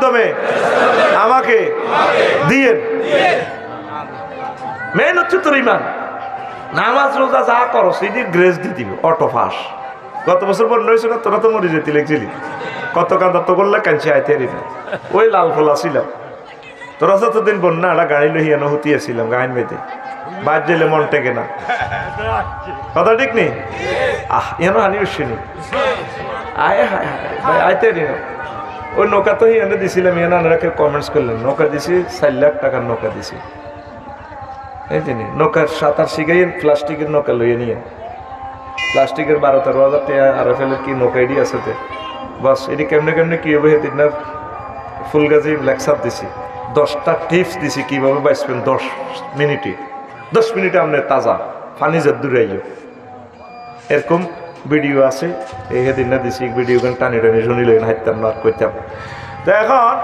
মাধ্যমে আমাকে দিয়েন। মেন হচ্ছে তোর ইমান। নামাজ রোজা যা করো সেটি গ্রেস দিয়ে দিবে, অটো পাস। গত বছর বন্যা হয়েছে না, তোরা তো মরে যেতে লেগছিলি, কত কান্দা তো করলে কাঁচি আইতে না, ওই লাল ফোলা ছিলাম। তোরা যতদিন বন্যা একটা গাড়ি লইয়ানো হতিয়াছিলাম গাইন মেয়েতে, বাদ দিলে মন টেকে না, কথা ঠিক নেই? এন হানি উঠছিনি আয় হায় হায় ভাই আইতে না। ওই নৌকা তো এনে দিছিলাম, এনে আনারাকে কমেন্টস করলেন, নৌকা দিছি 4 লাখ টাকার নৌকা দিছি। এই জিনিস নৌকার সাঁতার শিখাই, প্লাস্টিকের নৌকা লইয়ে নিয়ে, প্লাস্টিকের 12-13 হাজার টাকা RFL কি নৌকা এডি আছে তে বাস। এটি কেমনে কেমনে কি হবে সেদিন না ফুলগাছি লেকচার দিছি, 10টা টিপস দিছি কিভাবে বাঁচবেন 10 মিনিটে। 10 মিনিটে আপনার তাজা পানি যে দূরে আইও, এরকম ভিডিও আছে। এই সেদিন না দিছি ভিডিও টানি টানি শুনি লইন হাইতাম না আর করতাম। তো এখন